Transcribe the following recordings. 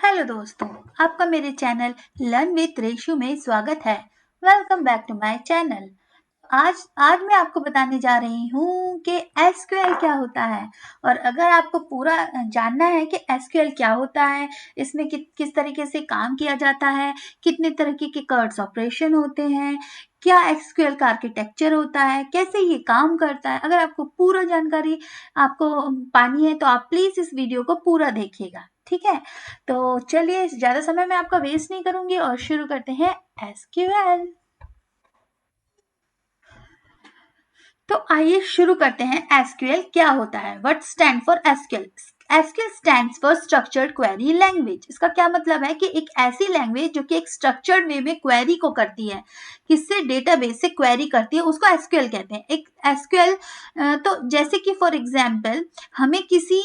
Hello दोस्तों, आपका मेरे चैनल लर्न विद रेशु में स्वागत है। Welcome back to my channel. आज मैं आपको बताने जा रही हूँ कि एसक्यूएल क्या होता है। और अगर आपको पूरा जानना है कि एसक्यूएल क्या होता है, इसमें किस तरीके से काम किया जाता है, कितने तरीके के कर्ट्स ऑपरेशन होते हैं, क्या एसक्यूएल का आर्किटेक्चर होता है, कैसे ये काम करता है, अगर आपको पूरा जानकारी आपको पानी है तो आप प्लीज इस वीडियो को पूरा देखिएगा। ठीक है, तो चलिए ज्यादा समय मैं आपका वेस्ट नहीं करूंगी और शुरू करते हैं एसक्यूएल। तो आइए शुरू करते हैं। एसक्यूएल क्या होता है? What stand for SQL? SQL stands for structured query language. इसका क्या मतलब है कि एक ऐसी लैंग्वेज जो कि एक स्ट्रक्चर्ड वे में क्वेरी को करती है, किससे? डेटाबेस से क्वेरी करती है, उसको एसक्यूएल कहते हैं। एक एसक्यूएल तो जैसे कि फॉर एग्जांपल हमें किसी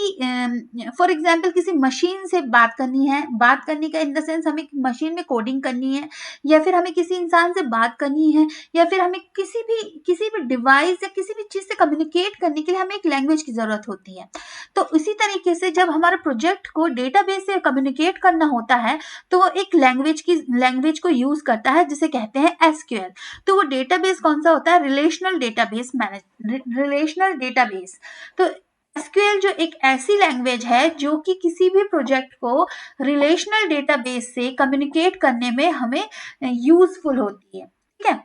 मशीन से बात करनी है, बात करने का इन द सेंस हमें मशीन में कोडिंग करनी है, या फिर हमें किसी इंसान से बात करनी है, या फिर हमें किसी भी डिवाइस या किसी भी चीज से कम्युनिकेट करने के लिए हमें एक लैंग्वेज की जरूरत होती है। तो इसी तरीके से जब हमारे प्रोजेक्ट को डेटाबेस से कम्युनिकेट करना होता है तो वो एक लैंग्वेज को यूज करता है जिसे कहते हैं एसक्यूएल। तो वो डेटाबेस कौन सा होता है? Relational database. तो एसक्यूएल जो एक ऐसी लैंग्वेज है जो कि किसी भी प्रोजेक्ट को रिलेशनल डेटाबेस से कम्युनिकेट करने में हमें यूजफुल होती है। ठीक है,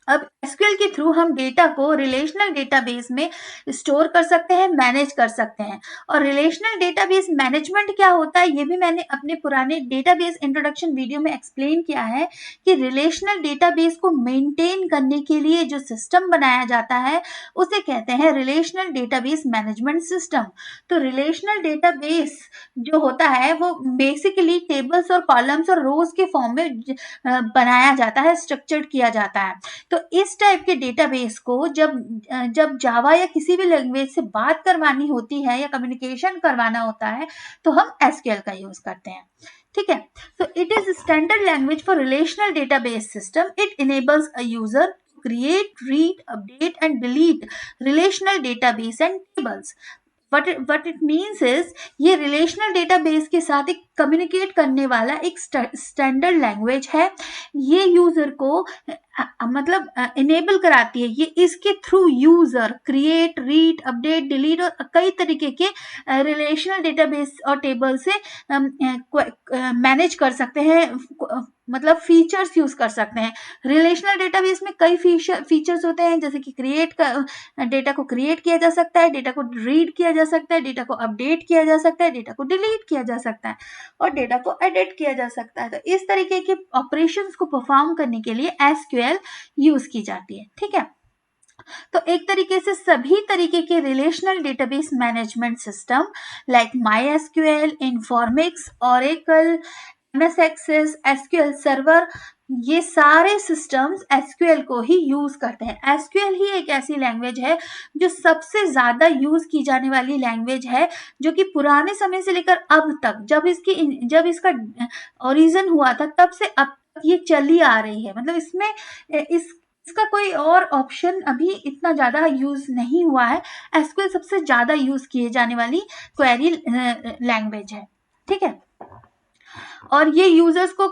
अब एसक्यूएल के थ्रू हम डेटा को रिलेशनल डेटाबेस में स्टोर कर सकते हैं, मैनेज कर सकते हैं। और रिलेशनल डेटाबेस मैनेजमेंट क्या होता है ये भी मैंने अपने पुराने डेटाबेस इंट्रोडक्शन वीडियो में एक्सप्लेन किया है कि रिलेशनल डेटाबेस को मेंटेन करने के लिए जो सिस्टम बनाया जाता है उसे कहते हैं रिलेशनल डेटाबेस मैनेजमेंट सिस्टम। तो रिलेशनल डेटाबेस जो होता है वो बेसिकली टेबल्स और कॉलम्स और रोज के फॉर्म में बनाया जाता है, स्ट्रक्चर्ड किया जाता है। तो इस टाइप के डेटाबेस को जब जावा या किसी भी लैंग्वेज से बात करवानी होती है या कम्युनिकेशन करवाना होता है तो हम एसक्यूएल का यूज करते हैं। ठीक है, so it is a standard language for relational database system. It enables a user to create, read, update and delete relational database and tables. What it means is ये रिलेशनल डेटाबेस के साथ एक communicate करने वाला एक standard language है। ये user को मतलब इनेबल कराती है। ये इसके through user create, read, update, delete और कई तरीके के रिलेशनल डेटाबेस और टेबल से मैनेज कर सकते हैं, मतलब फीचर्स यूज कर सकते हैं। रिलेशनल डेटाबेस में कई फीचर्स होते हैं, जैसे कि डेटा को क्रिएट किया जा सकता है, डेटा को रीड किया जा सकता है, डेटा को अपडेट किया जा सकता है, डेटा को डिलीट किया जा सकता है और डेटा को एडिट किया जा सकता है। तो इस तरीके के ऑपरेशंस को परफॉर्म करने के लिए एसक्यूएल यूज की जाती है। ठीक है, तो एक तरीके से सभी तरीके के relational database management system like MySQL, Informix, Oracle, MS Access, SQL server, ये सारे सिस्टम्स एसक्यूएल को ही यूज करते हैं। एसक्यूएल ही एक ऐसी लैंग्वेज है जो सबसे ज्यादा यूज की जाने वाली लैंग्वेज है, जो कि पुराने समय से लेकर अब तक, जब इसका ओरिजिन हुआ था तब से अब तक ये चली आ रही है। मतलब इसका कोई और ऑप्शन अभी इतना ज्यादा यूज नहीं हुआ है। एसक्यूएल सबसे ज्यादा यूज किए जाने वाली क्वेरी लैंग्वेज है। ठीक है, और ये यूजर्स को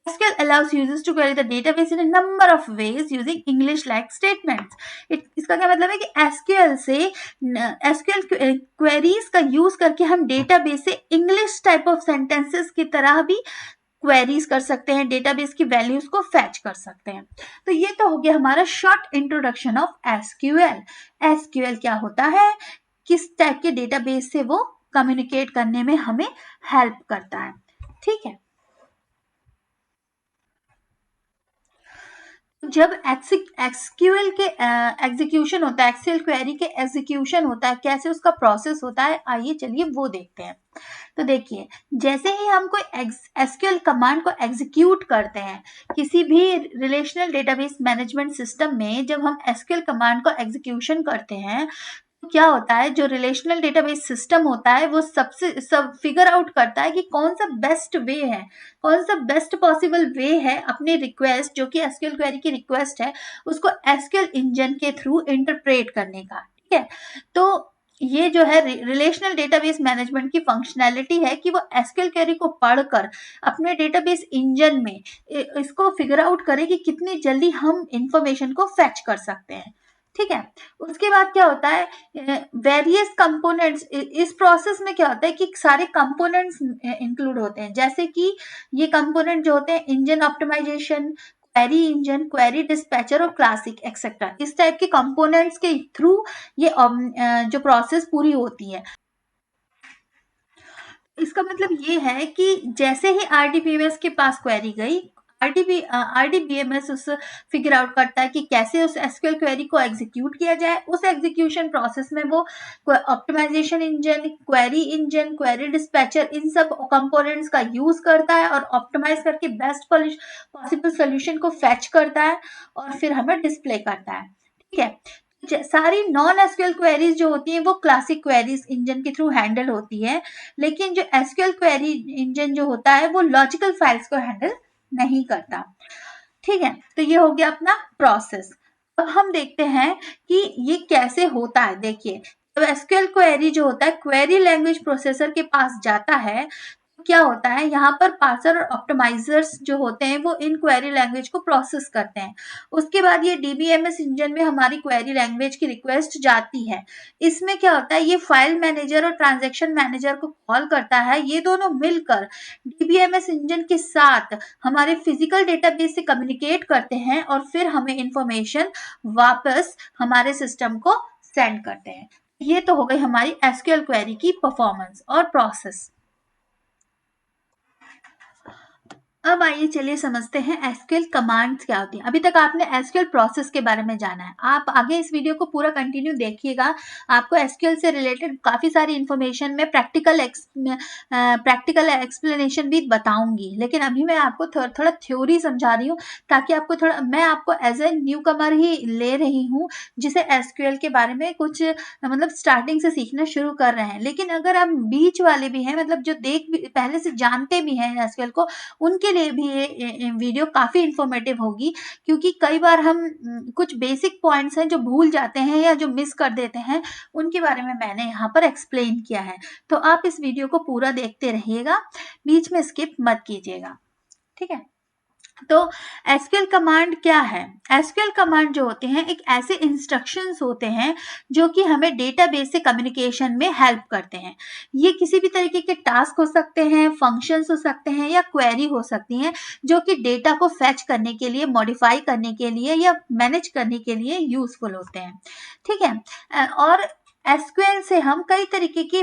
SQL allows users to query the database in a number of ways using English-like statements. इसका क्या मतलब है कि SQL queries का यूज करके हम डेटाबेस से इंग्लिश टाइप ऑफ सेंटेंसेस की तरह भी क्वेरीज कर सकते हैं, डेटाबेस की वैल्यूज को फैच कर सकते हैं। तो ये तो हो गया हमारा short introduction of SQL. SQL क्या होता है, किस टाइप के डेटाबेस से वो कम्युनिकेट करने में हमें हेल्प करता है। ठीक है, जब एसक्यूएल के एग्जीक्यूशन होता है, एक्सेल क्वेरी के एग्जीक्यूशन होता है, कैसे उसका प्रोसेस होता है, आइए चलिए वो देखते हैं। तो देखिए, जैसे ही हम कोई एसक्यूएल कमांड को एग्जीक्यूट करते हैं किसी भी रिलेशनल डेटाबेस मैनेजमेंट सिस्टम में, जब हम एसक्यूएल कमांड को एग्जीक्यूशन करते हैं क्या होता है, जो रिलेशनल डेटाबेस सिस्टम होता है वो सब फिगर आउट करता है कि कौन सा बेस्ट वे है, कौन सा बेस्ट पॉसिबल वे है अपनी रिक्वेस्ट, जो कि एसक्यूएल क्वेरी की रिक्वेस्ट है, उसको एसक्यूएल इंजन के थ्रू इंटरप्रेट करने का। ठीक है, तो ये जो है रिलेशनल डेटाबेस मैनेजमेंट की फंक्शनैलिटी है कि वो एसक्यूएल क्वेरी को पढ़कर अपने डेटाबेस इंजन में इसको फिगर आउट करे कि कितनी जल्दी हम इंफॉर्मेशन को फैच कर सकते हैं। ठीक है, उसके बाद क्या होता है, वेरियस कंपोनेंट्स, इस प्रोसेस में क्या होता है कि सारे कंपोनेंट्स इंक्लूड होते हैं, जैसे कि ये कंपोनेंट जो होते हैं engine optimization, query engine, query dispatcher और क्लासिक एक्सेट्रा, इस टाइप के कंपोनेंट्स के थ्रू ये जो प्रोसेस पूरी होती है। इसका मतलब ये है कि जैसे ही आरडीबीएमएस के पास क्वेरी गई, आरडीबीएमएस उस फिगर आउट करता है कि कैसे उस एसक्यूएल क्वेरी को एग्जीक्यूट किया जाए। उस एग्जीक्यूशन प्रोसेस में वो ऑप्टिमाइजेशन इंजन, क्वेरी डिस्पैचर, इन सब कंपोनेंट्स का यूज करता है और ऑप्टिमाइज करके बेस्ट पॉसिबल सोल्यूशन को फैच करता है और फिर हमें डिस्प्ले करता है। ठीक है, सारी नॉन एसक्यूएल क्वेरीज जो होती हैं वो क्लासिक क्वेरीज इंजन के थ्रू हैंडल होती है, लेकिन जो एसक्यूएल क्वेरी इंजन जो होता है वो लॉजिकल फाइल्स को हैंडल नहीं करता। ठीक है, तो ये हो गया अपना प्रोसेस। अब हम देखते हैं कि ये कैसे होता है। देखिए, जब एसक्यूएल क्वेरी जो होता है क्वेरी लैंग्वेज प्रोसेसर के पास जाता है, क्या होता है, यहाँ पर पार्सर और ऑप्टिमाइजर्स जो होते हैं वो इन क्वेरी लैंग्वेज को प्रोसेस करते हैं। उसके बाद ये डीबीएमएस इंजन में हमारी क्वेरी लैंग्वेज की रिक्वेस्ट जाती है। इसमें क्या होता है, ये फाइल मैनेजर और ट्रांजैक्शन मैनेजर को कॉल करता है। ये दोनों मिलकर डीबीएमएस इंजन के साथ हमारे फिजिकल डेटाबेस से कम्युनिकेट करते हैं और फिर हमें इंफॉर्मेशन वापस हमारे सिस्टम को सेंड करते हैं। ये तो हो गई हमारी एसक्यूएल क्वेरी की परफॉर्मेंस और प्रोसेस। अब आइए चलिए समझते हैं एसक्यूएल कमांड्स क्या होती हैं। अभी तक आपने एसक्यूएल प्रोसेस के बारे में जाना है। आप आगे इस वीडियो को पूरा कंटिन्यू देखिएगा, आपको एसक्यूएल से रिलेटेड काफ़ी सारी इन्फॉर्मेशन में प्रैक्टिकल एक्सप्लेनेशन भी बताऊंगी, लेकिन अभी मैं आपको थोड़ा थ्योरी समझा रही हूँ ताकि आपको थोड़ा, मैं आपको एज ए न्यू कमर ही ले रही हूँ जिसे एसक्यूएल के बारे में कुछ मतलब स्टार्टिंग से सीखना शुरू कर रहे हैं। लेकिन अगर आप बीच वाले भी हैं, मतलब जो पहले से जानते भी हैं एसक्यूएल को, उनके लिए भी ये वीडियो काफ़ी इन्फॉर्मेटिव होगी, क्योंकि कई बार हम कुछ बेसिक पॉइंट्स हैं जो भूल जाते हैं या जो मिस कर देते हैं, उनके बारे में मैंने यहाँ पर एक्सप्लेन किया है। तो आप इस वीडियो को पूरा देखते रहिएगा, बीच में स्किप मत कीजिएगा। ठीक है, तो एसक्यूएल कमांड क्या है? एसक्यूएल कमांड जो होते हैं एक ऐसे इंस्ट्रक्शंस होते हैं जो कि हमें डेटाबेस से कम्युनिकेशन में हेल्प करते हैं। ये किसी भी तरीके के टास्क हो सकते हैं, फंक्शंस हो सकते हैं या क्वेरी हो सकती हैं जो कि डेटा को फैच करने के लिए, मॉडिफाई करने के लिए या मैनेज करने के लिए यूजफुल होते हैं। ठीक है, और एसक्यूएल से हम कई तरीके की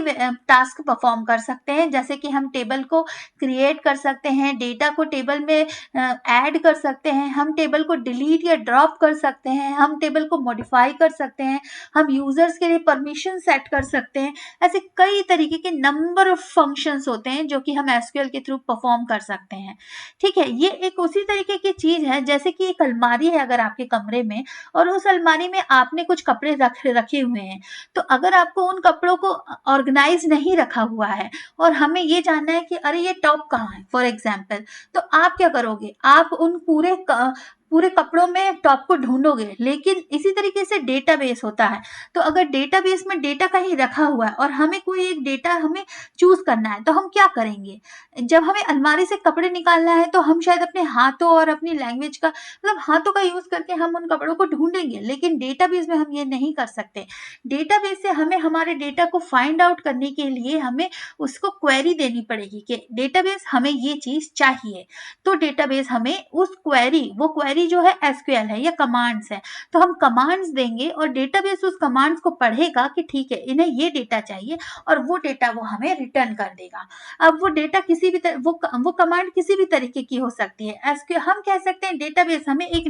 टास्क परफॉर्म कर सकते हैं, जैसे कि हम टेबल को क्रिएट कर सकते हैं, डेटा को टेबल में ऐड कर सकते हैं, हम टेबल को डिलीट या ड्रॉप कर सकते हैं, हम टेबल को मॉडिफाई कर सकते हैं, हम यूजर्स के लिए परमिशन सेट कर सकते हैं। ऐसे कई तरीके के नंबर ऑफ फंक्शंस होते हैं जो कि हम एसक्यूएल के थ्रू परफॉर्म कर सकते हैं। ठीक है, ये एक उसी तरीके की चीज है जैसे कि एक अलमारी है अगर आपके कमरे में, और उस अलमारी में आपने कुछ कपड़े रखे हुए हैं, तो अगर आपको उन कपड़ों को ऑर्गेनाइज नहीं रखा हुआ है और हमें ये जानना है कि अरे ये टॉप कहाँ है फॉर एग्जाम्पल, तो आप क्या करोगे, आप उन पूरे कपड़ों में टॉप को ढूंढोगे। लेकिन इसी तरीके से डेटाबेस होता है, तो अगर डेटाबेस में डेटा कहीं रखा हुआ है और हमें कोई एक डेटा हमें चूज करना है, तो हम क्या करेंगे, जब हमें अलमारी से कपड़े निकालना है तो हम शायद अपने हाथों और अपनी लैंग्वेज का मतलब हाथों का यूज करके हम उन कपड़ों को ढूंढेंगे, लेकिन डेटाबेस में हम ये नहीं कर सकते। डेटाबेस से हमें हमारे डेटा को फाइंड आउट करने के लिए हमें उसको क्वेरी देनी पड़ेगी कि डेटाबेस हमें ये चीज चाहिए, तो डेटाबेस हमें उस वो क्वेरी जो है एसक्यूएल है या कमांड्स है, तो हम कमांड्स देंगे और डेटाबेस उस कमांड्स को पढ़ेगा कि ठीक है इन्हें ये डेटा चाहिए, और वो डेटा वो हमें रिटर्न कर देगा। अब वो डेटा किसी भी वो कमांड किसी भी तरीके की हो सकती है। एसक्यूएल हम कह सकते हैं डेटाबेस हमें एक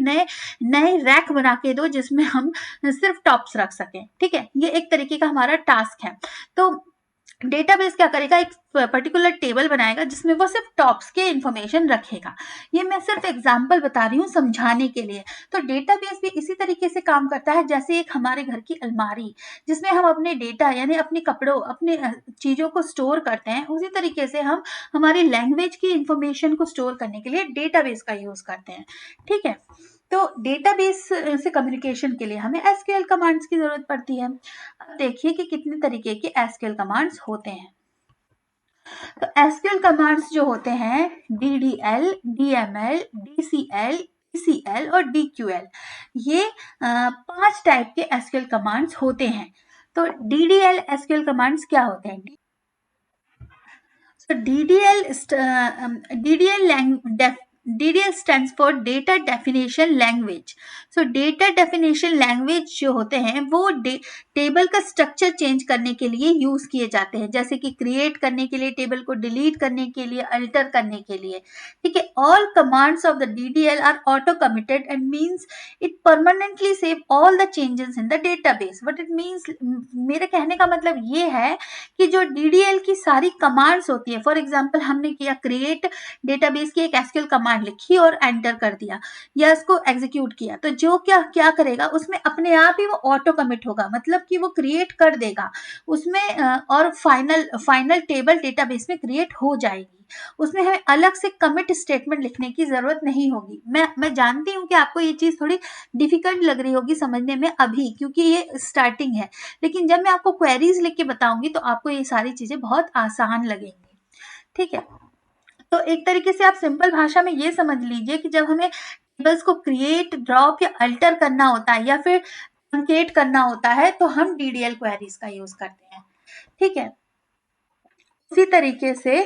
नए रैक बना के दो जिसमें हम सिर्फ टॉप्स रख सकें। ठीक है, ये एक तरीके का हमारा टास्क है। तो डेटाबेस क्या करेगा, एक पर्टिकुलर टेबल बनाएगा जिसमें वो सिर्फ टॉप्स के इंफॉर्मेशन रखेगा। ये मैं सिर्फ एग्जांपल बता रही हूँ समझाने के लिए। तो डेटाबेस भी इसी तरीके से काम करता है जैसे एक हमारे घर की अलमारी जिसमें हम अपने डेटा यानी अपने कपड़ों, अपने चीजों को स्टोर करते हैं, उसी तरीके से हम हमारी लैंग्वेज की इंफॉर्मेशन को स्टोर करने के लिए डेटाबेस का यूज करते हैं। ठीक है, तो डेटाबेस से कम्युनिकेशन के लिए हमें एसक्यूएल कमांड्स की जरूरत पड़ती है। अब देखिए कि कितने तरीके के एसक्यूएल कमांड्स होते हैं। तो एसक्यूएल कमांड्स जो होते हैं DDL, DML, DCL, DCL और DQL, ये 5 टाइप के एसक्यूएल कमांड्स होते हैं। तो DDL एसक्यूएल कमांड्स क्या होते हैं? So DDL stands for Data Definition Language. So Data Definition Language जो होते हैं वो टेबल का स्ट्रक्चर चेंज करने के लिए यूज किए जाते हैं, जैसे कि क्रिएट करने के लिए, टेबल को डिलीट करने के लिए, अल्टर करने के लिए। ठीक है, all commands of the DDL are auto committed and means it permanently save all the changes in the database. What it means, मेरे कहने का मतलब ये है कि जो DDL की सारी कमांड्स होती है, फॉर एग्जांपल हमने किया क्रिएट डेटाबेस की एक एसक्यूएल कमांड लिखी और एंटर कर दिया या इसको एग्जीक्यूट किया, तो जो क्या करेगा उसमें अपने आप ही वो ऑटो कमिट होगा, मतलब कि वो क्रिएट कर देगा उसमें और फाइनल टेबल डेटाबेस में क्रिएट हो जाएगी। उसमें हमें अलग से कमिट स्टेटमेंट लिखने की जरूरत नहीं होगी। मैं जानती हूँ कि आपको ये चीज थोड़ी डिफिकल्ट लग रही होगी समझने में अभी, क्योंकि ये स्टार्टिंग है, लेकिन जब मैं आपको क्वेरीज लिख के बताऊंगी तो आपको ये सारी चीजें बहुत आसान लगेंगी। ठीक है, तो एक तरीके से आप सिंपल भाषा में ये समझ लीजिए कि जब हमें टेबल्स को क्रिएट, ड्रॉप या अल्टर करना होता है या फिर ट्रंकेट करना होता है तो हम DDL क्वेरीज का यूज करते हैं। ठीक है, उसी तरीके से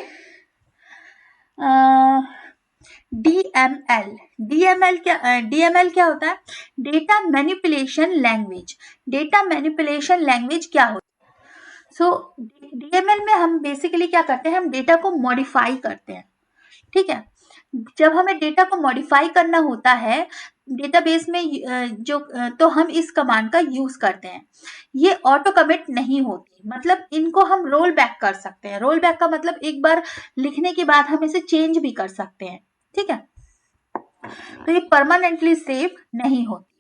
DML क्या होता है? Data manipulation language. Data manipulation language क्या होता है? सो DML में हम बेसिकली क्या करते हैं, हम डेटा को मॉडिफाई करते हैं। ठीक है, जब हमें डेटा को मॉडिफाई करना होता है डेटाबेस में तो हम इस कमांड का यूज करते हैं। ये ऑटो कमिट नहीं होती, मतलब इनको हम रोल बैक कर सकते हैं। रोल बैक का मतलब एक बार लिखने के बाद हम इसे चेंज भी कर सकते हैं। ठीक है, तो ये परमानेंटली सेव नहीं होती।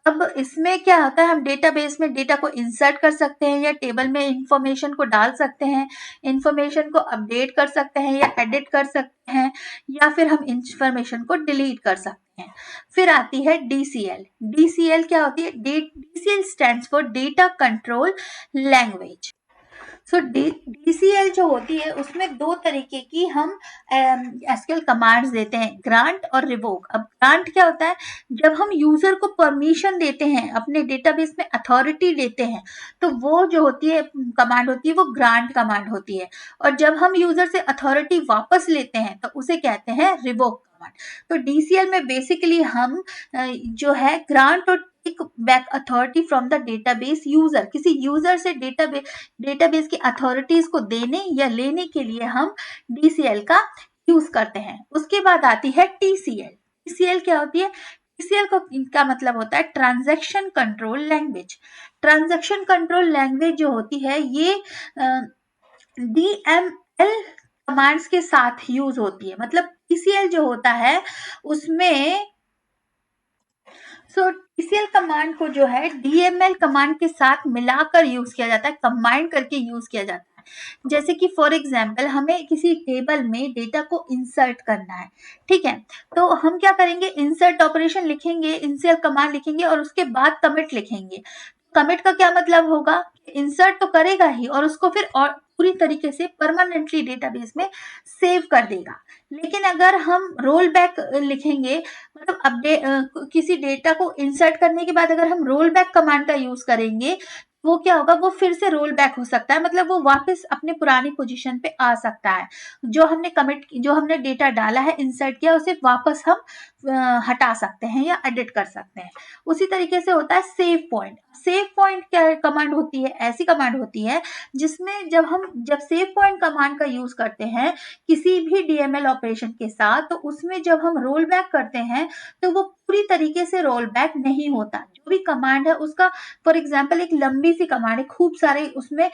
अब इसमें क्या होता है, हम डेटाबेस में डेटा को इंसर्ट कर सकते हैं या टेबल में इंफॉर्मेशन को डाल सकते हैं, इंफॉर्मेशन को अपडेट कर सकते हैं या एडिट कर सकते हैं, या फिर हम इंफॉर्मेशन को डिलीट कर सकते हैं। फिर आती है DCL। DCL क्या होती है? DCL stands for data control language. So DCL जो होती है उसमें 2 तरीके की हम एसक्यूएल कमांड्स देते हैं, ग्रांट और रिवोक। अब ग्रांट क्या होता है? जब हम यूजर को परमिशन देते हैं, अपने डेटाबेस में अथॉरिटी देते हैं, तो वो जो होती है कमांड होती है वो ग्रांट कमांड होती है। और जब हम यूजर से अथॉरिटी वापस लेते हैं तो उसे कहते हैं रिवोक कमांड। तो DCL में बेसिकली हम जो है ग्रांट और take back authority from the database user, किसी यूजर से डेटाबेस की अथॉरिटीज को देने या लेने के लिए हम DCL का यूज करते हैं। उसके बाद आती है TCL। TCL क्या होती है? TCL का मतलब होता है transaction control language. Transaction control language जो होती है ये DML कमांड्स के साथ यूज होती है। मतलब TCL जो होता है उसमें TCL कमांड को जो है DML कमांड के साथ मिलाकर यूज किया जाता है, कंबाइन करके यूज किया जाता है। जैसे कि फॉर एग्जांपल हमें किसी टेबल में डेटा को इंसर्ट करना है। ठीक है, तो हम क्या करेंगे, इंसर्ट ऑपरेशन लिखेंगे, इंसर्ट कमांड लिखेंगे और उसके बाद कमिट लिखेंगे। कमिट का क्या मतलब होगा? इंसर्ट तो करेगा ही और उसको फिर और पूरी तरीके से परमानेंटली डेटाबेस में सेव कर देगा। लेकिन अगर हम रोल बैक लिखेंगे, मतलब अपडेट किसी डेटा को इंसर्ट करने के बाद अगर हम रोल बैक कमांड का यूज करेंगे, वो क्या होगा, वो फिर से रोल बैक हो सकता है, मतलब वो वापस अपने पुरानी पोजीशन पे आ सकता है। जो हमने डेटा डाला है, इंसर्ट किया, उसे वापस हम हटा सकते हैं या एडिट कर सकते हैं। उसी तरीके से होता है सेव पॉइंट। सेव पॉइंट क्या कमांड होती है? ऐसी कमांड होती है जिसमें जब सेव पॉइंट कमांड का यूज करते हैं किसी भी DML ऑपरेशन के साथ, तो उसमें जब हम रोल बैक करते हैं तो वो पूरी तरीके से रोल बैक नहीं होता। जो भी कमांड है उसका, फॉर एग्जांपल एक लंबी सी कमांड है, खूब सारे उसमें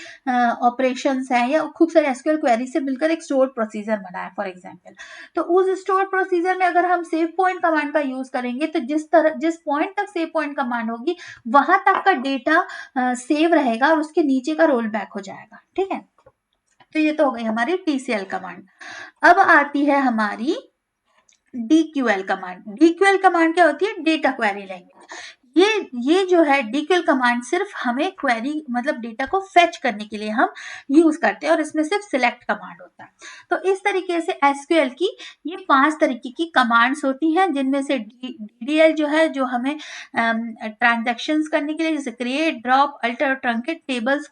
ऑपरेशंस हैं या खूब सारे एसक्यूएल क्वेरी से मिलकर एक स्टोर प्रोसीजर बना है फॉर एग्जांपल, तो उस स्टोर प्रोसीजर में अगर हम सेव पॉइंट कमांड का यूज करेंगे तो जिस पॉइंट तक सेव पॉइंट कमांड होगी वहां तक का डेटा सेव रहेगा और उसके नीचे का रोल बैक हो जाएगा। ठीक है, तो ये तो हो गई हमारी TCL कमांड। अब आती है हमारी DQL कमांड। DQL कमांड क्या होती है? Data query language. ये जो है DQL कमांड सिर्फ हमें क्वेरी मतलब डेटा को फेच करने के लिए हम यूज करते हैं और इसमें सिर्फ सिलेक्ट कमांड होता है। तो इस तरीके से एसक्यूएल की ये 5 तरीके की कमांड्स होती हैं, जिनमें से DDL जो है जो हमें ट्रांजैक्शंस करने के लिए, जैसे create, drop, alter, truncate, tables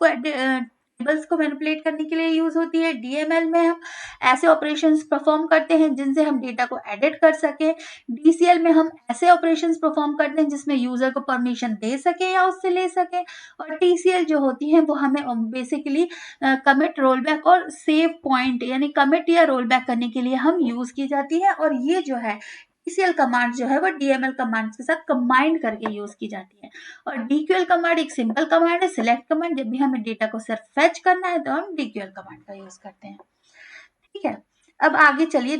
को मैनिपुलेट करने के लिए यूज होती है। DML में हम ऐसे ऑपरेशंस परफॉर्म करते हैं जिनसे हम डेटा को एडिट कर सके। DCL में हम ऐसे ऑपरेशंस परफॉर्म करते हैं जिसमें यूजर को परमिशन दे सके या उससे ले सके। और TCL जो होती है वो हमें बेसिकली कमिट, रोलबैक और सेव पॉइंट यानी कमिट या रोलबैक करने के लिए हम यूज की जाती है। और ये जो है TCL कमांड जो है वो DML कमांड के साथ कंबाइंड करके यूज की जाती है। और DQL कमांड एक सिंपल कमांड है, सिलेक्ट कमांड। जब भी हमें डेटा को सिर्फ फेच करना है तो हम DQL कमांड का यूज करते हैं। ठीक है, अब आगे चलिए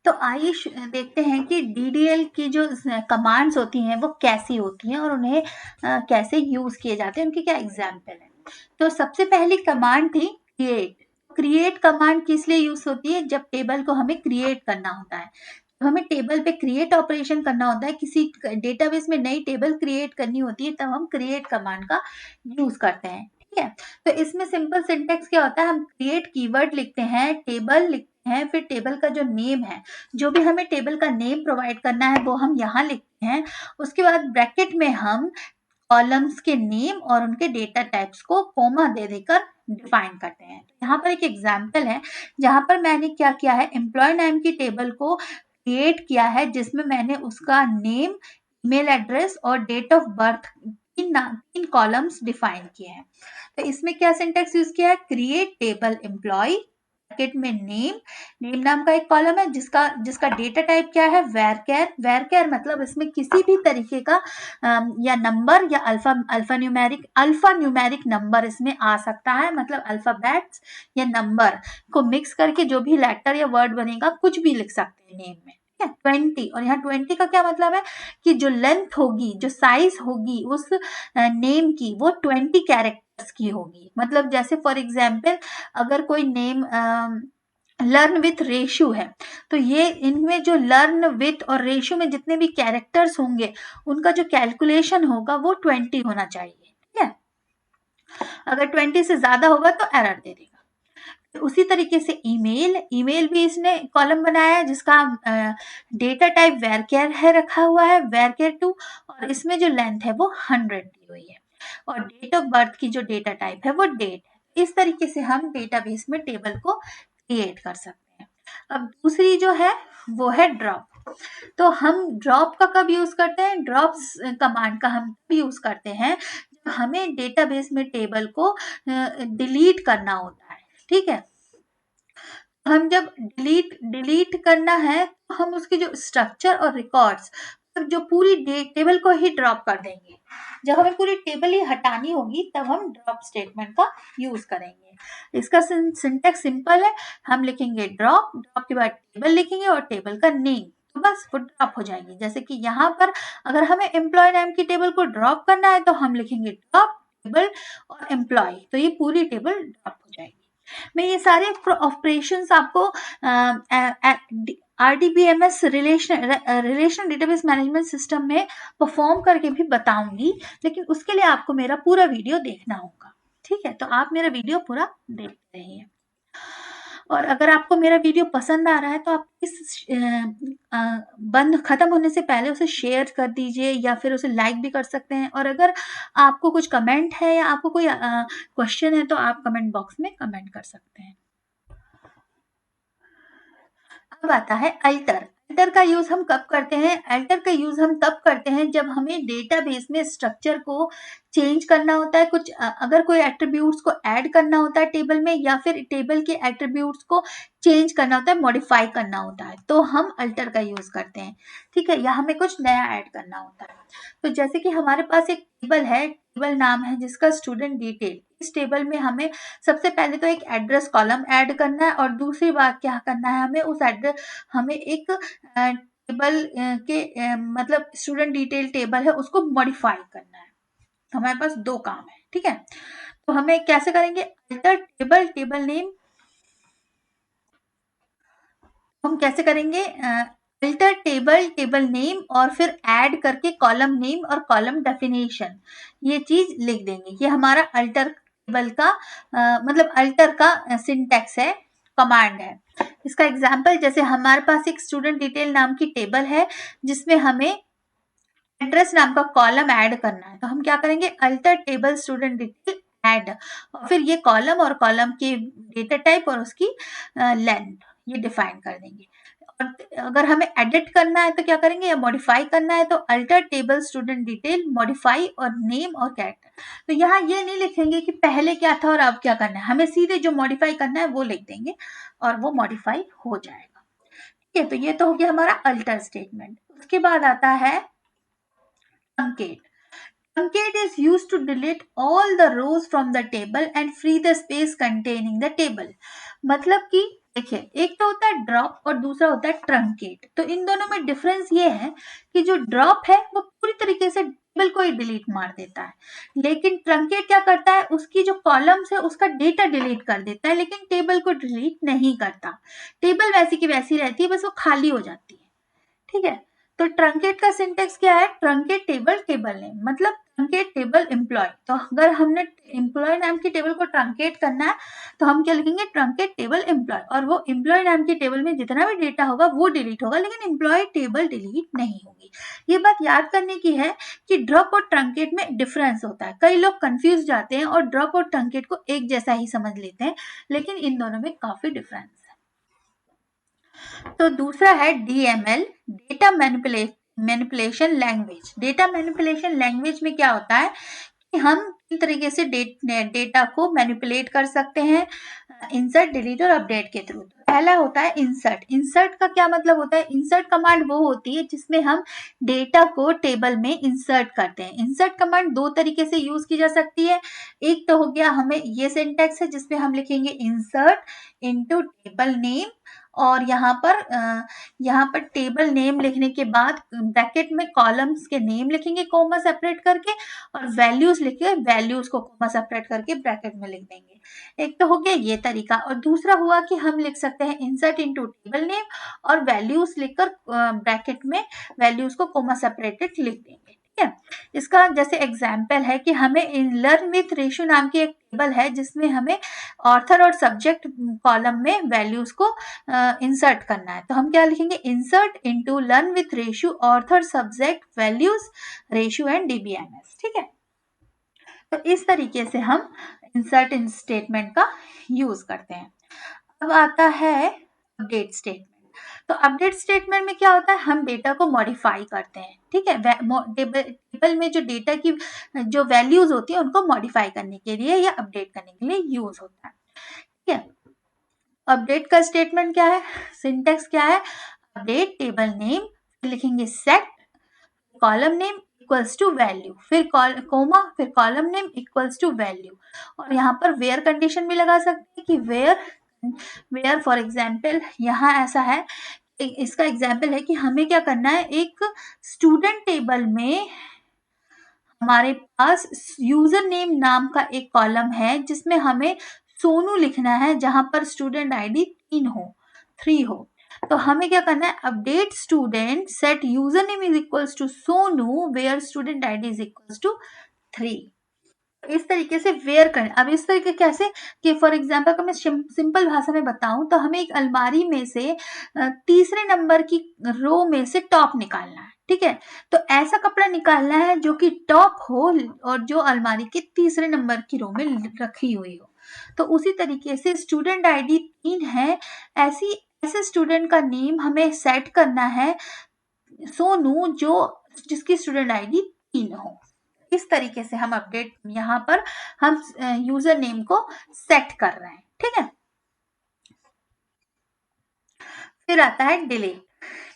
तो आइए देखते हैं कि DDL की जो कमांड्स होती हैं वो कैसी होती हैं और उन्हें कैसे यूज किए जाते हैं, उनके क्या एग्जाम्पल हैं। तो सबसे पहली कमांड थी क्रिएट। क्रिएट कमांड किस लिए यूज होती है? जब टेबल को हमें क्रिएट करना होता है, तो हमें टेबल पे क्रिएट ऑपरेशन करना होता है, किसी डेटाबेस में नई टेबल क्रिएट करनी होती है, तब हम क्रिएट कमांड का यूज करते हैं। ठीक है, तो इसमें सिंपल सिंटेक्स क्या होता है? हम क्रिएट कीवर्ड लिखते हैं, टेबल लिखते हैं, फिर टेबल का जो नेम है, जो भी हमें टेबल का नेम प्रोवाइड करना है वो हम यहाँ लिखते हैं। उसके बाद ब्रैकेट में हम कॉलम्स के नेम और उनके डेटा टाइप्स को कोमा दे देकर डिफाइन करते हैं। यहाँ पर एक एग्जाम्पल है जहां पर मैंने क्या किया है, एम्प्लॉय नाम की टेबल को क्रिएट किया है, जिसमें मैंने उसका नेम, ईमेल एड्रेस और डेट ऑफ बर्थ तीन कॉलम्स डिफाइन किए हैं। तो इसमें क्या सिंटेक्स यूज किया है? क्रिएट टेबल एम्प्लॉय, ब्रैकेट में नेम नाम का एक कॉलम है जिसका जिसका डेटा टाइप क्या है? वेरकेर मतलब इसमें किसी भी तरीके का या नंबर या अल्फा न्यूमेरिक नंबर इसमें आ सकता है, मतलब अल्फाबेट्स या नंबर को मिक्स करके जो भी लेटर या वर्ड बनेगा कुछ भी लिख सकते हैं नेम में। 20, और यहाँ 20 का क्या मतलब है कि जो लेंथ होगी, जो साइज होगी उस नेम की, वो 20 कैरेक्टर्स की होगी। मतलब जैसे फॉर एग्जाम्पल अगर कोई नेम लर्न विथ रेशो है, तो ये इनमें जो लर्न विथ और रेशो में जितने भी कैरेक्टर्स होंगे उनका जो कैलकुलेशन होगा वो 20 होना चाहिए। ठीक है, अगर 20 से ज्यादा होगा तो एरर दे देगा। तो उसी तरीके से ईमेल भी इसने कॉलम बनाया है जिसका डेटा टाइप वेरकेयर है रखा हुआ है, वेरकेयर 2, और इसमें जो लेंथ है वो 100 दी हुई है, और डेट ऑफ बर्थ की जो डेटा टाइप है वो डेट है। इस तरीके से हम डेटाबेस में टेबल को क्रिएट कर सकते हैं। अब दूसरी जो है वो है ड्रॉप। तो हम ड्रॉप का कब यूज करते हैं? ड्रॉप्स कमांड का हम यूज करते हैं जब हमें डेटाबेस में टेबल को डिलीट करना होता है। ठीक है, हम जब डिलीट करना है तो हम उसके जो स्ट्रक्चर और रिकॉर्ड्स, जो पूरी टेबल को ही ड्रॉप कर देंगे। जब हमें पूरी टेबल ही हटानी होगी तब हम ड्रॉप स्टेटमेंट का यूज करेंगे। इसका सिंटेक्स सिंपल है, हम लिखेंगे ड्रॉप के बाद टेबल लिखेंगे और टेबल का नेम, तो बस वो ड्रॉप हो जाएगी। जैसे कि यहाँ पर अगर हमें एम्प्लॉय नाम की टेबल को ड्रॉप करना है तो हम लिखेंगे ड्रॉप टेबल और एम्प्लॉय, तो ये पूरी टेबल ड्रॉप हो जाएगी। मैं ये सारे ऑपरेशंस आपको RDBMS relational database management system में परफॉर्म करके भी बताऊंगी, लेकिन उसके लिए आपको मेरा पूरा वीडियो देखना होगा। ठीक है, तो आप मेरा वीडियो पूरा देखते रहिए। और अगर आपको मेरा वीडियो पसंद आ रहा है तो आप इस बंद खत्म होने से पहले उसे शेयर कर दीजिए या फिर उसे लाइक भी कर सकते हैं। और अगर आपको कुछ कमेंट है या आपको कोई क्वेश्चन है तो आप कमेंट बॉक्स में कमेंट कर सकते हैं। अब आता है अल्टर। अल्टर का यूज हम कब करते हैं? अल्टर का यूज हम तब करते हैं जब हमें डेटाबेस में स्ट्रक्चर को चेंज करना होता है, कुछ अगर कोई एट्रीब्यूट्स को ऐड करना होता है टेबल में, या फिर टेबल के एट्रीब्यूट्स को चेंज करना होता है, मॉडिफाई करना होता है, तो हम अल्टर का यूज करते हैं। ठीक है, या हमें कुछ नया ऐड करना होता है। तो जैसे कि हमारे पास एक टेबल है, टेबल नाम है जिसका स्टूडेंट डिटेल। इस टेबल में हमें सबसे पहले तो एक एड्रेस कॉलम ऐड करना है, और दूसरी बात क्या करना है, हमें उस एड्रेस हमें एक टेबल के मतलब स्टूडेंट डिटेल टेबल है उसको मॉडिफाई करना है। हमारे पास दो काम है। ठीक है, तो हमें कैसे करेंगे? अल्टर टेबल नेम हम कैसे करेंगे, अल्टर टेबल, टेबल नेम और फिर ऐड करके कॉलम नेम और कॉलम डेफिनेशन, ये चीज लिख देंगे। ये हमारा अल्टर टेबल का मतलब अल्टर का सिंटैक्स है, कमांड है। इसका एग्जांपल, जैसे हमारे पास एक स्टूडेंट डिटेल नाम की टेबल है जिसमें हमें एड्रेस नाम का कॉलम ऐड करना है, तो हम क्या करेंगे, alter table student detail add, और फिर ये कॉलम और कॉलम की डेटा टाइप और उसकी लेंथ ये डिफाइन कर देंगे। और अगर हमें एडिट करना है तो क्या करेंगे, या मॉडिफाई करना है तो alter table student detail modify और नेम और कैरेक्टर। तो यहाँ ये नहीं लिखेंगे कि पहले क्या था और अब क्या करना है, हमें सीधे जो मॉडिफाई करना है वो लिख देंगे और वो मॉडिफाई हो जाएगा। ठीक है, तो ये तो हो गया हमारा अल्टर स्टेटमेंट। उसके बाद आता है truncate. Truncate is used to delete all the rows from the table and free the space containing the table. मतलब कि देखिए, एक तो होता है ड्रॉप और दूसरा होता है ट्रंकेट। तो इन दोनों में डिफरेंस ये है कि जो ड्रॉप है वो पूरी तरीके से टेबल को ही डिलीट मार देता है, लेकिन ट्रंकेट क्या करता है, उसकी जो कॉलम्स है उसका डेटा डिलीट कर देता है, लेकिन टेबल को डिलीट नहीं करता। टेबल वैसी की वैसी रहती है, बस वो खाली हो जाती है। ठीक है, तो ट्रंकेट का सिंटेक्स क्या है, ट्रंकेट टेबल, टेबल नेम, मतलब ट्रंकेट टेबल एम्प्लॉय। तो अगर हमने एम्प्लॉय नाम की टेबल को ट्रंकेट करना है तो हम क्या लिखेंगे, ट्रंकेट टेबल एम्प्लॉय, और वो एम्प्लॉय नाम की टेबल में जितना भी डेटा होगा वो डिलीट होगा, लेकिन एम्प्लॉय टेबल डिलीट नहीं होगी। ये बात याद करने की है कि ड्रॉप और ट्रंकेट में डिफरेंस होता है। कई लोग कंफ्यूज जाते हैं और ड्रॉप और ट्रंकेट को एक जैसा ही समझ लेते हैं, लेकिन इन दोनों में काफी डिफरेंस है। तो दूसरा है DML, data manipulation language. Data manipulation language में क्या होता है कि हम किस तरीके से डेटा को मैनिपुलेट कर सकते हैं, इंसर्ट, डिलीट और अपडेट के थ्रू। पहला होता है इंसर्ट। इंसर्ट का क्या मतलब होता है, इंसर्ट कमांड वो होती है जिसमें हम डेटा को टेबल में इंसर्ट करते हैं। इंसर्ट कमांड दो तरीके से यूज की जा सकती है। एक तो हो गया, हमें ये सिंटैक्स है जिसमें हम लिखेंगे इंसर्ट इनटू टेबल नेम, और यहाँ पर टेबल नेम लिखने के बाद ब्रैकेट में कॉलम्स के नेम लिखेंगे कोमा सेपरेट करके, और वैल्यूज लिख के वैल्यूज को कोमा सेपरेट करके ब्रैकेट में लिख देंगे। एक तो हो गया ये तरीका, और दूसरा हुआ कि हम लिख सकते हैं इंसर्ट इनटू टेबल नेम और वैल्यूज लिखकर ब्रैकेट में वैल्यूज को कोमा सेपरेटेड लिख देंगे। ठीक है, इसका जैसे एग्जाम्पल है कि हमें लर्न विथ रेशियो नाम की एक टेबल है जिसमें हमें ऑथर और सब्जेक्ट कॉलम में वैल्यूज को इंसर्ट करना है। तो हम क्या लिखेंगे, insert into learn with ratio author subject values ratio and DBMS। ठीक है, तो इस तरीके से हम इंसर्ट इन स्टेटमेंट का यूज करते हैं। अब आता है अपडेट स्टेटमेंट। तो अपडेट स्टेटमेंट में क्या होता है, हम डेटा को मॉडिफाई करते हैं। ठीक है, टेबल में जो डेटा की जो वैल्यूज होती है उनको मॉडिफाई करने के लिए या अपडेट करने के लिए यूज होता है। ठीक है, अपडेट का स्टेटमेंट क्या है, सिंटेक्स क्या है, अपडेट टेबल नेम, फिर लिखेंगे set column name equals to value, फिर कोमा, फिर column name equals to value, और यहाँ पर वेयर कंडीशन भी लगा सकते हैं कि वेयर फॉर एग्जाम्पल यहाँ ऐसा है, इसका एग्जाम्पल है कि हमें क्या करना है, एक स्टूडेंट टेबल में हमारे पास यूजर नेम नाम का एक कॉलम है जिसमें हमें सोनू लिखना है, जहां पर स्टूडेंट आईडी 3 हो। तो हमें क्या करना है, update student set user name is equals to Sonu where student ID is equals to 3। इस तरीके से वेयर करें। अब इस तरीके कैसे कि फॉर एग्जाम्पल अगर मैं सिंपल भाषा में बताऊं तो हमें एक अलमारी में से तीसरे नंबर की रो में से टॉप निकालना है। ठीक है, तो ऐसा कपड़ा निकालना है जो कि टॉप हो और जो अलमारी के तीसरे नंबर की रो में रखी हुई हो। तो उसी तरीके से स्टूडेंट आईडी 3 है, ऐसे स्टूडेंट का नेम हमें सेट करना है सोनू जिसकी स्टूडेंट आईडी 3 हो। इस तरीके से हम अपडेट यहाँ पर हम यूजर नेम को सेट कर रहे हैं। ठीक है, फिर आता है डिलीट।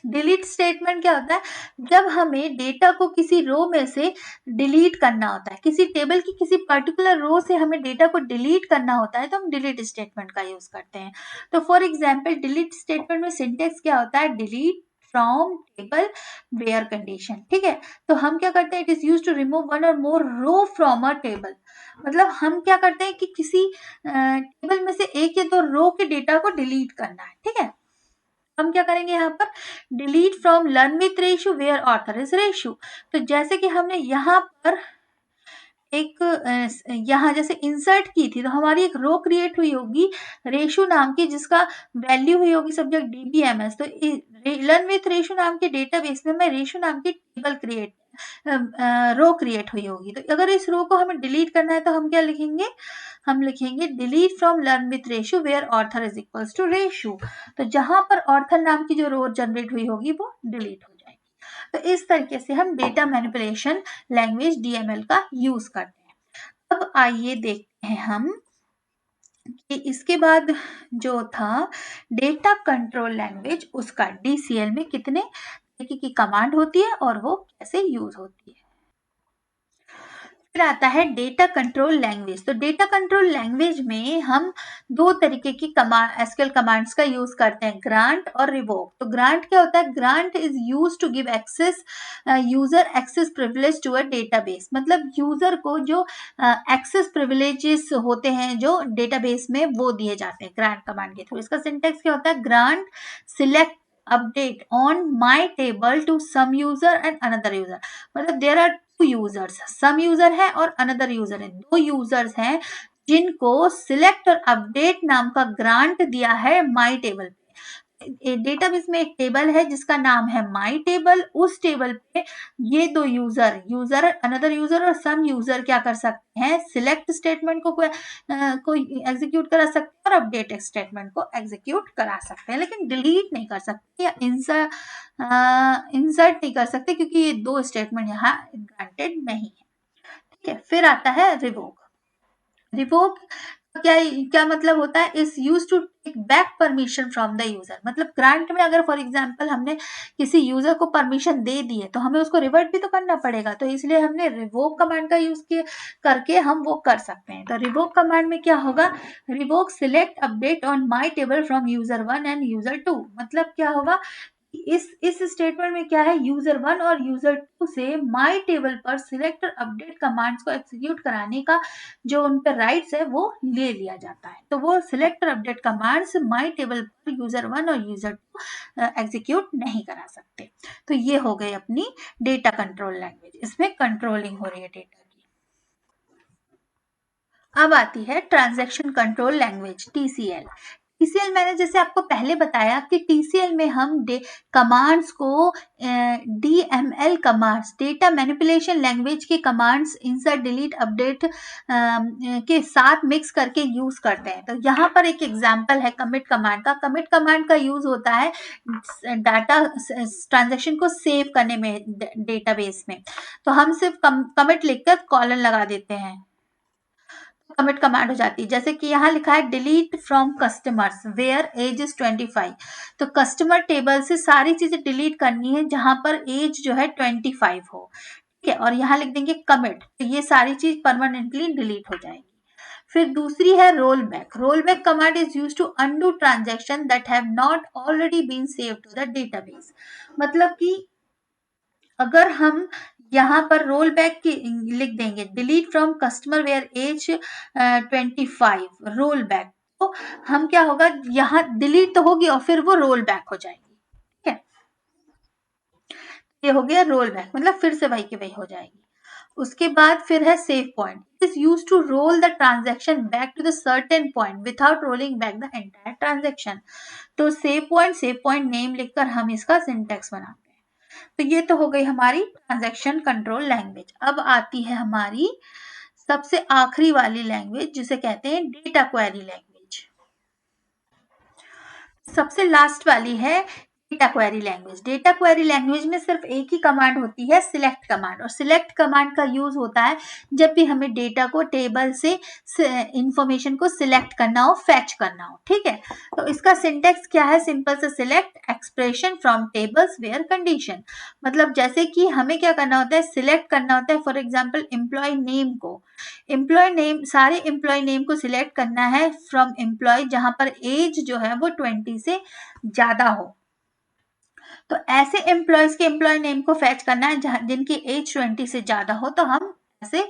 डिलीट स्टेटमेंट क्या होता है, जब हमें डेटा को किसी रो में से डिलीट करना होता है, किसी टेबल की किसी पर्टिकुलर रो से हमें डेटा को डिलीट करना होता है तो हम डिलीट स्टेटमेंट का यूज करते हैं। तो फॉर एग्जाम्पल डिलीट स्टेटमेंट में सिंटेक्स क्या होता है, delete from table where condition. ठीक है, तो हम क्या करते हैं, it is use to remove one or more row from a table. मतलब हम क्या करते हैं कि किसी टेबल में से एक या दो रो के डेटा को डिलीट करना है। ठीक है, हम क्या करेंगे यहाँ पर, delete from learn with Reshu where author is Reshu. तो जैसे कि हमने यहाँ पर एक यहाँ जैसे इंसर्ट की थी, तो हमारी एक रो क्रिएट हुई होगी रेशो नाम की, जिसका वैल्यू हुई होगी सब्जेक्ट डीबीएमएस। तो लर्न विथ रेशो नाम के डेटाबेस में मैं रेशो नाम की टेबल क्रिएट रो क्रिएट हुई होगी। तो अगर इस रो को हमें डिलीट करना है तो हम क्या लिखेंगे, हम लिखेंगे delete from learn with Reshu where author is equals to Reshu. तो जहां पर ऑथर नाम की जो रो जनरेट हुई होगी वो डिलीट हो जाएगी। तो इस तरीके से हम डेटा मैनिपुलेशन लैंग्वेज डीएमएल का यूज करते हैं। अब आइए देखते हैं हम कि इसके बाद जो था डेटा कंट्रोल लैंग्वेज, उसका डीसीएल में कितने तरीके की कमांड होती है और वो कैसे यूज होती है। फिर आता है डेटा कंट्रोल लैंग्वेज। तो डेटा कंट्रोल लैंग्वेज में हम दो तरीके की एसक्यूएल कमांड्स का यूज करते हैं, ग्रांट और रिवोक। तो ग्रांट क्या होता है, grant is use to give access user access privilege to a database. मतलब यूजर को जो एक्सेस प्रिविलेजेस होते हैं जो डेटाबेस में वो दिए जाते हैं ग्रांट कमांड के थ्रू। इसका सिंटेक्स क्या होता है, grant select update on my table to some user and another user. मतलब there are users, some user है और अनदर यूजर है, दो यूजर्स हैं जिनको सिलेक्ट और अपडेट नाम का ग्रांट दिया है माई टेबल पे। डेटाबेस में एक टेबल है जिसका नाम है माई टेबल। उस टेबल पे ये दो यूजर अनदर यूजर और सम यूजर क्या कर सकते हैं, सिलेक्ट स्टेटमेंट को एग्जीक्यूट करा सकते हैं और अपडेट स्टेटमेंट को एग्जीक्यूट करा सकते हैं, लेकिन डिलीट नहीं कर सकते या इंसर्ट नहीं कर सकते, क्योंकि ये दो स्टेटमेंट यहाँ ग्रांटेड नहीं है। ठीक है, फिर आता है रिवोक। रिवोक क्या क्या मतलब होता है, is use to take back permission from the user. मतलब ग्रांट में अगर फॉर एग्जांपल हमने किसी यूजर को परमिशन दे दी है तो हमें उसको रिवर्ट भी तो करना पड़ेगा, तो इसलिए हमने रिवोक कमांड का यूज किया करके हम वो कर सकते हैं। तो रिवोक कमांड में क्या होगा, revoke select update on my table from user 1 and user 2। मतलब क्या होगा, इस स्टेटमेंट में क्या है, यूजर 1 और यूजर 2 से माई टेबल पर सिलेक्ट और अपडेट कमांड्स को एग्जीक्यूट कराने का जो उन पर राइट्स है वो ले लिया जाता है। तो वो सिलेक्ट और अपडेट कमांड्स माई टेबल पर यूजर 1 और यूजर 2 एग्जीक्यूट नहीं करा सकते। तो ये हो गई अपनी डेटा कंट्रोल लैंग्वेज, इसमें कंट्रोलिंग हो रही है डेटा की। अब आती है transaction control language TCL. TCL मैंने जैसे आपको पहले बताया कि टीसीएल में हम कमांड्स को DML commands, data manipulation language के कमांड्स इंसर्ट डिलीट अपडेट के साथ मिक्स करके यूज करते हैं। तो यहाँ पर एक एग्जांपल है कमिट कमांड का। कमिट कमांड का यूज होता है डाटा ट्रांजैक्शन को सेव करने में डेटाबेस में। तो हम सिर्फ कमिट लिखकर कॉलन लगा देते हैं, कमिट कमांड हो जाती है। जैसे कि यहाँ लिखा है delete from customers where age is 25। तो कस्टमर टेबल से सारी चीजें डिलीट करनी है जहां पर एज जो है 25 हो। ठीक है, और यहाँ लिख देंगे कमिट, तो ये सारी चीज परमानेंटली डिलीट हो जाएगी। फिर दूसरी है roll back. Roll back command is use to undo transaction that have not already been save to the database. मतलब कि अगर हम यहाँ पर रोल बैक की लिख देंगे delete from customer where age 25 roll back, तो हम क्या होगा, यहाँ डिलीट तो होगी और फिर वो रोल बैक हो जाएगी। ठीक है, ये हो गया रोल बैक, मतलब फिर से वही की वही हो जाएगी। उसके बाद फिर है save point, is use to roll the transaction back to the certain point without rolling back the entire transaction. तो सेव पॉइंट नेम लिखकर हम इसका सिंटेक्स बनाते हैं। तो ये तो हो गई हमारी ट्रांजैक्शन कंट्रोल लैंग्वेज। अब आती है हमारी सबसे आखिरी वाली लैंग्वेज जिसे कहते हैं डेटा क्वेरी लैंग्वेज। सबसे लास्ट वाली है data query language. Data query language में सिर्फ एक ही कमांड होती है, सिलेक्ट कमांड। और सिलेक्ट कमांड का यूज होता है जब भी हमें डेटा को टेबल से इंफॉर्मेशन को सिलेक्ट करना हो, फैच करना हो। ठीक है, तो इसका सिंटेक्स क्या है, सिंपल से select expression from tables where condition. मतलब जैसे कि हमें क्या करना होता है, सिलेक्ट करना होता है फॉर एग्जाम्पल एम्प्लॉय नेम को, एम्प्लॉय नेम, सारे एम्प्लॉय नेम को सिलेक्ट करना है फ्रॉम एम्प्लॉय जहां पर एज जो है वो 20 से ज्यादा हो। तो ऐसे एम्प्लॉयज के एम्प्लॉय नेम को फैच करना है जिनकी एज 20 से ज्यादा हो, तो हम ऐसे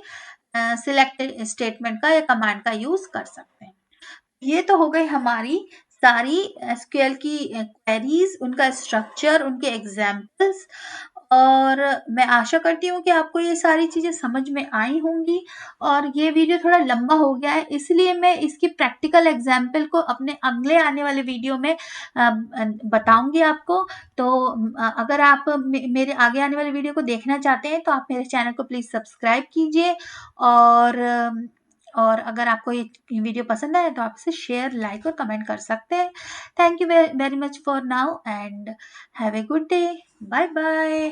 सिलेक्ट स्टेटमेंट का या कमांड का यूज कर सकते हैं। ये तो हो गई हमारी सारी एसक्यूएल की क्वेरीज, उनका स्ट्रक्चर, उनके एग्जाम्पल्स, और मैं आशा करती हूँ कि आपको ये सारी चीज़ें समझ में आई होंगी। और ये वीडियो थोड़ा लंबा हो गया है, इसलिए मैं इसकी प्रैक्टिकल एग्जाम्पल को अपने अगले आने वाले वीडियो में बताऊंगी आपको। तो अगर आप मेरे आगे आने वाले वीडियो को देखना चाहते हैं तो आप मेरे चैनल को प्लीज़ सब्सक्राइब कीजिए। और और अगर आपको ये वीडियो पसंद आए तो आप इसे शेयर, लाइक और कमेंट कर सकते हैं। Thank you very much for now and have a good day. Bye bye.